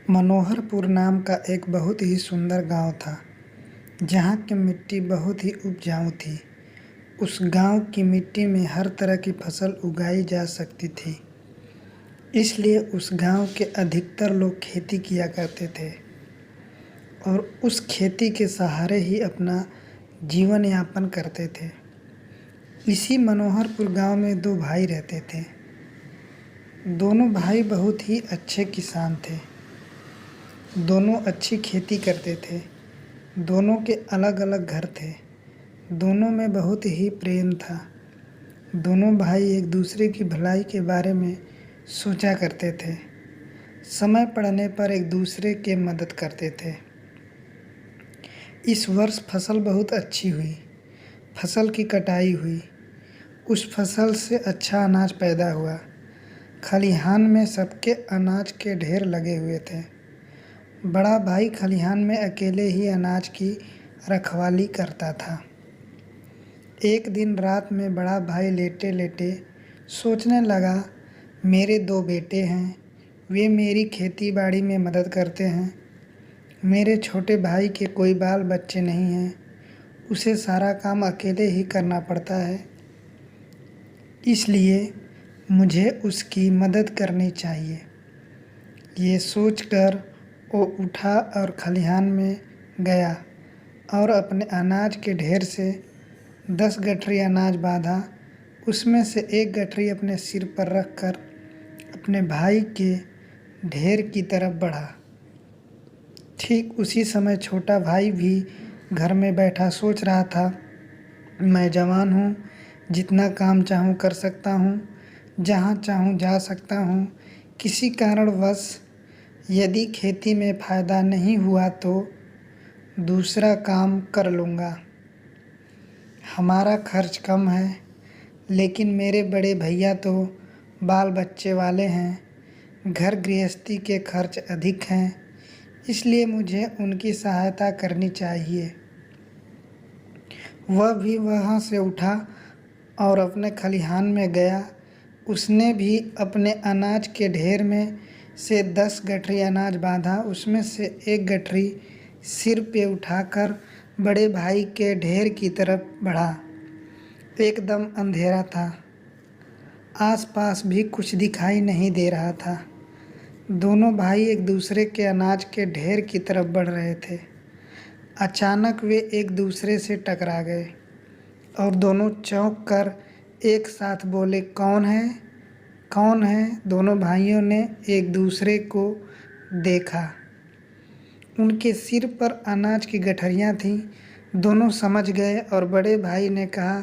मनोहरपुर नाम का एक बहुत ही सुंदर गांव था, जहां की मिट्टी बहुत ही उपजाऊ थी। उस गांव की मिट्टी में हर तरह की फसल उगाई जा सकती थी, इसलिए उस गांव के अधिकतर लोग खेती किया करते थे और उस खेती के सहारे ही अपना जीवन यापन करते थे। इसी मनोहरपुर गांव में दो भाई रहते थे। दोनों भाई बहुत ही अच्छे किसान थे। दोनों अच्छी खेती करते थे। दोनों के अलग अलग घर थे। दोनों में बहुत ही प्रेम था। दोनों भाई एक दूसरे की भलाई के बारे में सोचा करते थे। समय पड़ने पर एक दूसरे के मदद करते थे। इस वर्ष फसल बहुत अच्छी हुई। फसल की कटाई हुई। उस फसल से अच्छा अनाज पैदा हुआ। खलिहान में सबके अनाज के ढेर लगे हुए थे। बड़ा भाई खलिहान में अकेले ही अनाज की रखवाली करता था। एक दिन रात में बड़ा भाई लेटे लेटे सोचने लगा, मेरे दो बेटे हैं, वे मेरी खेती बाड़ी में मदद करते हैं। मेरे छोटे भाई के कोई बाल बच्चे नहीं हैं, उसे सारा काम अकेले ही करना पड़ता है, इसलिए मुझे उसकी मदद करनी चाहिए। ये सोचकर वो उठा और खलिहान में गया और अपने अनाज के ढेर से 10 गठरी अनाज बांधा। उसमें से एक गठरी अपने सिर पर रखकर अपने भाई के ढेर की तरफ बढ़ा। ठीक उसी समय छोटा भाई भी घर में बैठा सोच रहा था, मैं जवान हूँ, जितना काम चाहूँ कर सकता हूँ, जहाँ चाहूँ जा सकता हूँ। किसी कारणवश यदि खेती में फ़ायदा नहीं हुआ तो दूसरा काम कर लूँगा। हमारा खर्च कम है, लेकिन मेरे बड़े भैया तो बाल बच्चे वाले हैं। घर गृहस्थी के खर्च अधिक हैं, इसलिए मुझे उनकी सहायता करनी चाहिए। वह भी वहाँ से उठा और अपने खलिहान में गया। उसने भी अपने अनाज के ढेर में से 10 गठरी अनाज बांधा। उसमें से एक गठरी सिर पे उठाकर बड़े भाई के ढेर की तरफ बढ़ा। एकदम अंधेरा था, आसपास भी कुछ दिखाई नहीं दे रहा था। दोनों भाई एक दूसरे के अनाज के ढेर की तरफ बढ़ रहे थे। अचानक वे एक दूसरे से टकरा गए और दोनों चौंक कर एक साथ बोले, कौन है, कौन है? दोनों भाइयों ने एक दूसरे को देखा। उनके सिर पर अनाज की गठरियाँ थीं। दोनों समझ गए और बड़े भाई ने कहा,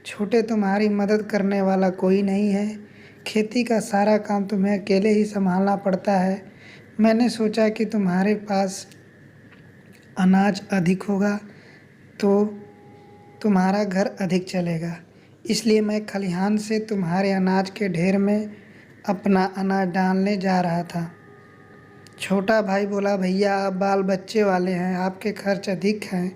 छोटे, तुम्हारी मदद करने वाला कोई नहीं है। खेती का सारा काम तुम्हें अकेले ही संभालना पड़ता है। मैंने सोचा कि तुम्हारे पास अनाज अधिक होगा तो तुम्हारा घर अधिक चलेगा, इसलिए मैं खलिहान से तुम्हारे अनाज के ढेर में अपना अनाज डालने जा रहा था। छोटा भाई बोला, भैया आप बाल बच्चे वाले हैं, आपके खर्च अधिक हैं,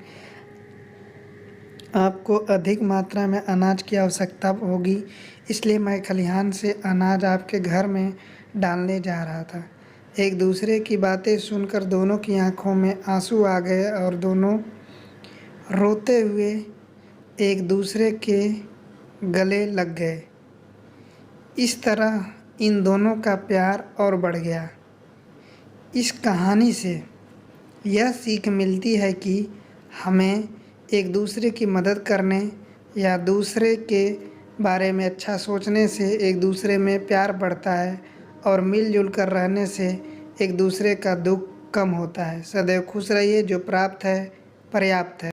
आपको अधिक मात्रा में अनाज की आवश्यकता होगी, इसलिए मैं खलिहान से अनाज आपके घर में डालने जा रहा था। एक दूसरे की बातें सुनकर दोनों की आंखों में आंसू आ गए और दोनों रोते हुए एक दूसरे के गले लग गए। इस तरह इन दोनों का प्यार और बढ़ गया। इस कहानी से यह सीख मिलती है कि हमें एक दूसरे की मदद करने या दूसरे के बारे में अच्छा सोचने से एक दूसरे में प्यार बढ़ता है और मिलजुल कर रहने से एक दूसरे का दुख कम होता है। सदैव खुश रहिए, जो प्राप्त है पर्याप्त है।